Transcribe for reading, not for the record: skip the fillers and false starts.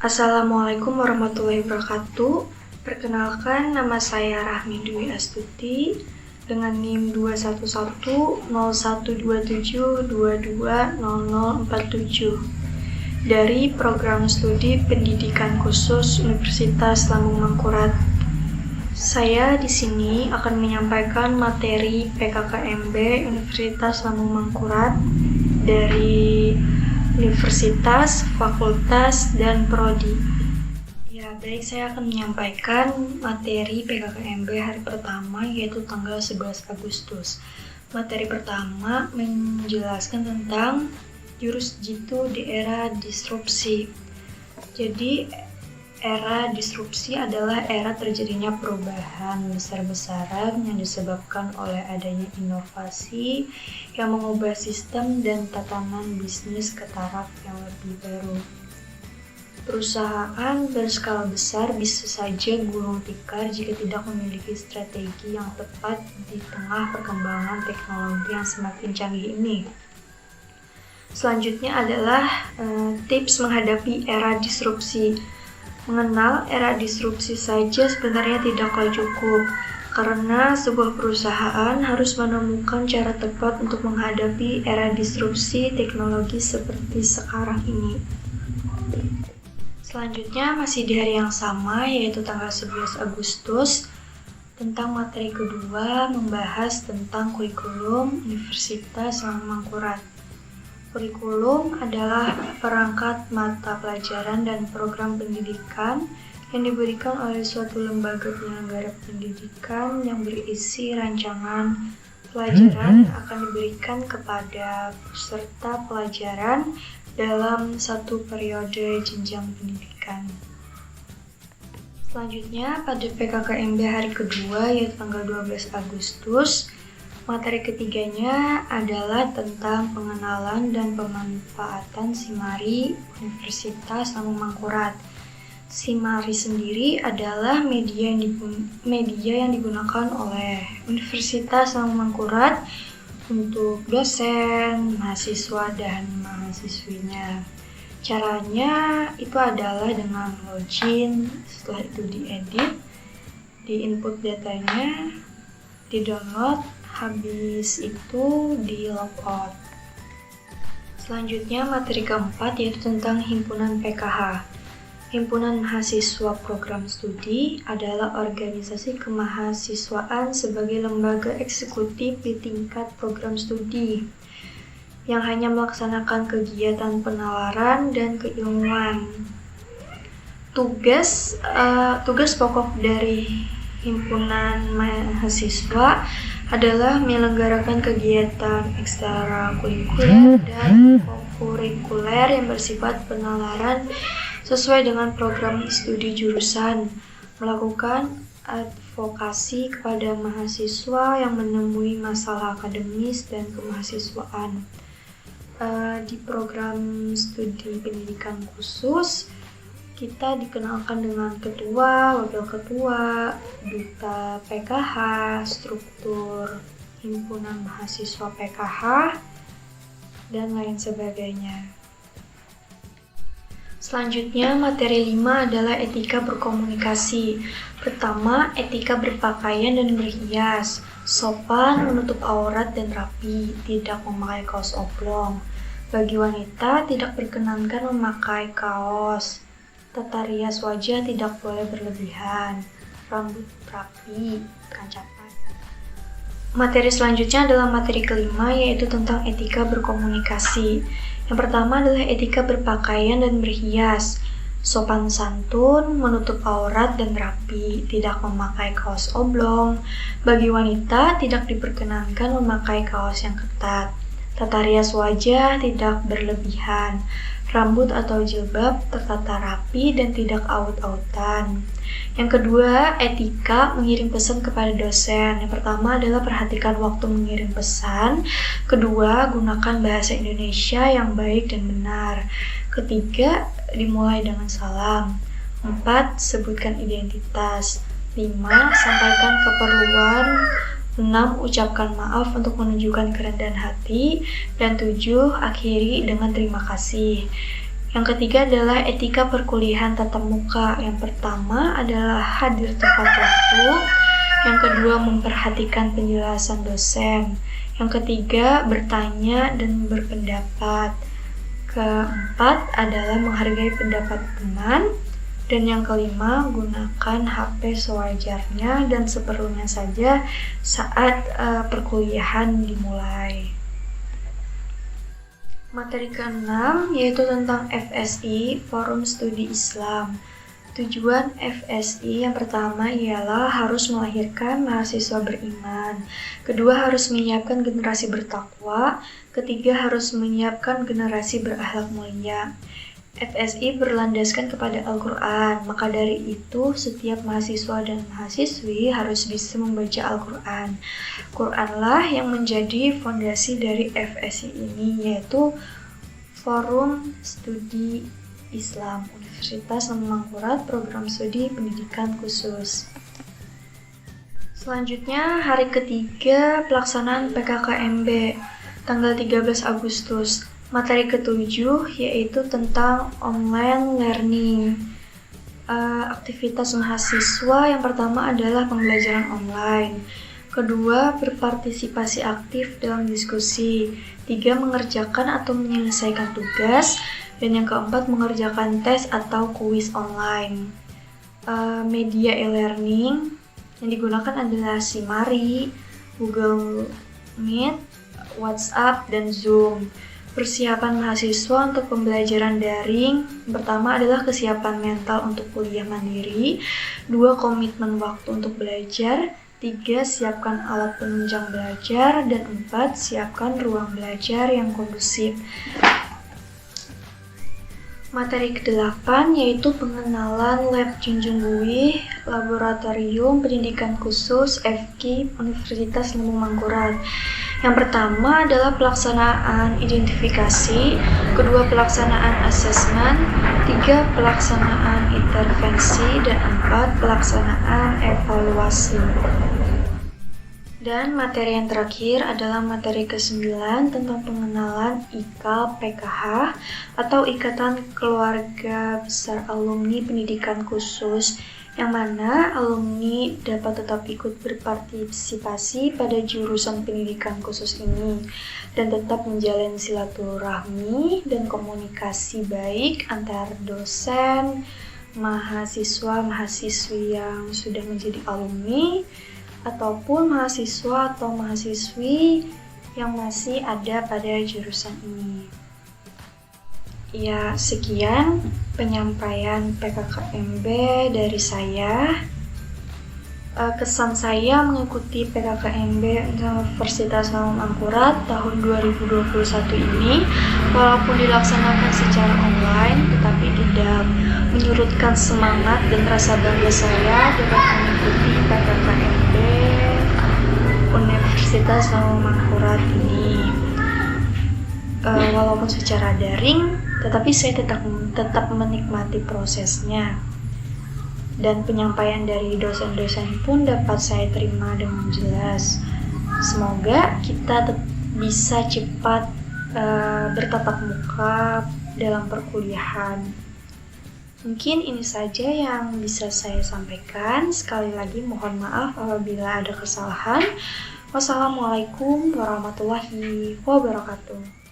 Assalamualaikum warahmatullahi wabarakatuh. Perkenalkan, nama saya Rahmi Dwi Astuti dengan NIM 2110127220047 dari Program Studi Pendidikan Khusus Universitas Lambung Mangkurat. Saya di sini akan menyampaikan materi PKKMB Universitas Lambung Mangkurat dari Universitas, Fakultas, dan Prodi. Ya, baik, saya akan menyampaikan materi PKKMB hari pertama, yaitu tanggal 11 Agustus. Materi pertama menjelaskan tentang jurus jitu di era disrupsi. Jadi, era disrupsi adalah era terjadinya perubahan besar-besaran yang disebabkan oleh adanya inovasi yang mengubah sistem dan tatanan bisnis ke taraf yang lebih baru. Perusahaan berskala besar bisa saja gulung tikar jika tidak memiliki strategi yang tepat di tengah perkembangan teknologi yang semakin canggih ini. Selanjutnya adalah tips menghadapi era disrupsi. Mengenal era disrupsi saja sebenarnya tidaklah cukup, karena sebuah perusahaan harus menemukan cara tepat untuk menghadapi era disrupsi teknologi seperti sekarang ini. Selanjutnya masih di hari yang sama, yaitu tanggal 11 Agustus, tentang materi kedua membahas tentang kurikulum Universitas Lambung Mangkurat. Kurikulum adalah perangkat mata pelajaran dan program pendidikan yang diberikan oleh suatu lembaga penyelenggara pendidikan yang berisi rancangan pelajaran yang akan diberikan kepada peserta pelajaran dalam satu periode jenjang pendidikan. Selanjutnya, pada PKKMB hari kedua, yaitu tanggal 12 Agustus, materi ketiganya adalah tentang pengenalan dan pemanfaatan SIMARI Universitas Lambung Mangkurat. SIMARI sendiri adalah media yang digunakan oleh Universitas Lambung Mangkurat untuk dosen, mahasiswa, dan mahasiswinya. Caranya itu adalah dengan login, setelah itu diedit, diinput datanya, di-download, habis itu di logout. Selanjutnya materi keempat yaitu tentang himpunan PKH. Himpunan Mahasiswa Program Studi adalah organisasi kemahasiswaan sebagai lembaga eksekutif di tingkat program studi yang hanya melaksanakan kegiatan penalaran dan keilmuan. Tugas pokok dari himpunan mahasiswa adalah menyelenggarakan kegiatan ekstrakurikuler dan kurikuler yang bersifat penalaran sesuai dengan program studi jurusan, melakukan advokasi kepada mahasiswa yang menemui masalah akademis dan kemahasiswaan. Di program studi pendidikan khusus, kita dikenalkan dengan ketua, wakil ketua, duta PKH, struktur himpunan mahasiswa PKH, dan lain sebagainya. Selanjutnya, materi 5 adalah etika berkomunikasi. Pertama, etika berpakaian dan berhias. Sopan, menutup aurat dan rapi, tidak memakai kaos oblong. Bagi wanita, tidak berkenankan memakai kaos. Tata rias wajah tidak boleh berlebihan, rambut rapi, kancapan. Materi selanjutnya adalah materi kelima, yaitu tentang etika berkomunikasi. Yang pertama adalah etika berpakaian dan berhias. Sopan santun, menutup aurat dan rapi, tidak memakai kaos oblong. Bagi wanita, tidak diperkenankan memakai kaos yang ketat. Tata rias wajah tidak berlebihan. Rambut atau jilbab tertata rapi dan tidak aut-autan. Yang kedua, etika mengirim pesan kepada dosen. Yang pertama adalah perhatikan waktu mengirim pesan. Kedua, gunakan bahasa Indonesia yang baik dan benar. Ketiga, dimulai dengan salam. 4. Sebutkan identitas. 5. Sampaikan keperluan. 6. Ucapkan maaf untuk menunjukkan kerendahan hati. Dan 7. Akhiri dengan terima kasih. Yang ketiga adalah etika perkuliahan tatap muka. Yang pertama adalah hadir tepat waktu. Yang kedua, memperhatikan penjelasan dosen. Yang ketiga, bertanya dan berpendapat. Keempat adalah menghargai pendapat teman. Dan yang kelima, gunakan HP sewajarnya dan seperlunya saja saat perkuliahan dimulai. Materi ke-6 yaitu tentang FSI, Forum Studi Islam. Tujuan FSI yang pertama ialah harus melahirkan mahasiswa beriman. Kedua, harus menyiapkan generasi bertakwa. Ketiga, harus menyiapkan generasi berakhlak mulia. FSI berlandaskan kepada Al-Quran, maka dari itu setiap mahasiswa dan mahasiswi harus bisa membaca Al-Quran. Quranlah yang menjadi fondasi dari FSI ini, yaitu Forum Studi Islam Universitas Lembang Mangkurat, Program Studi Pendidikan Khusus. Selanjutnya, hari ketiga pelaksanaan PKKMB, tanggal 13 Agustus. Materi ke-7 yaitu tentang online learning. Aktivitas mahasiswa yang pertama adalah pembelajaran online. Kedua, berpartisipasi aktif dalam diskusi. Tiga, mengerjakan atau menyelesaikan tugas. Dan yang keempat, mengerjakan tes atau kuis online. Media e-learning yang digunakan adalah Simari, Google Meet, WhatsApp, dan Zoom. Persiapan mahasiswa untuk pembelajaran daring. Pertama adalah kesiapan mental untuk kuliah mandiri. 2, komitmen waktu untuk belajar. 3, siapkan alat penunjang belajar. Dan 4, siapkan ruang belajar yang kondusif. Materi ke-8 yaitu pengenalan Lab Junjung Buih, Laboratorium Pendidikan Khusus FK Universitas Lembang Mangkurat. Yang pertama adalah pelaksanaan identifikasi, kedua pelaksanaan asesmen, 3 pelaksanaan intervensi, dan 4 pelaksanaan evaluasi. Dan materi yang terakhir adalah materi ke-9 tentang pengenalan IKAL PKH atau Ikatan Keluarga Besar Alumni Pendidikan Khusus, yang mana alumni dapat tetap ikut berpartisipasi pada jurusan pendidikan khusus ini dan tetap menjalin silaturahmi dan komunikasi baik antar dosen, mahasiswa, mahasiswi yang sudah menjadi alumni, ataupun mahasiswa atau mahasiswi yang masih ada pada jurusan ini. Ya, sekian penyampaian PKKMB dari saya. Kesan saya mengikuti PKKMB Universitas Lembang Mangkurat tahun 2021 ini, walaupun dilaksanakan secara online, tetapi tidak menyurutkan semangat dan rasa bangga saya dapat mengikuti PKKMB Universitas Lembang Mangkurat ini. Walaupun secara daring, tetapi saya tetap menikmati prosesnya. Dan penyampaian dari dosen-dosen pun dapat saya terima dengan jelas. Semoga kita bisa cepat bertatap muka dalam perkuliahan. Mungkin ini saja yang bisa saya sampaikan. Sekali lagi mohon maaf apabila ada kesalahan. Wassalamualaikum warahmatullahi wabarakatuh.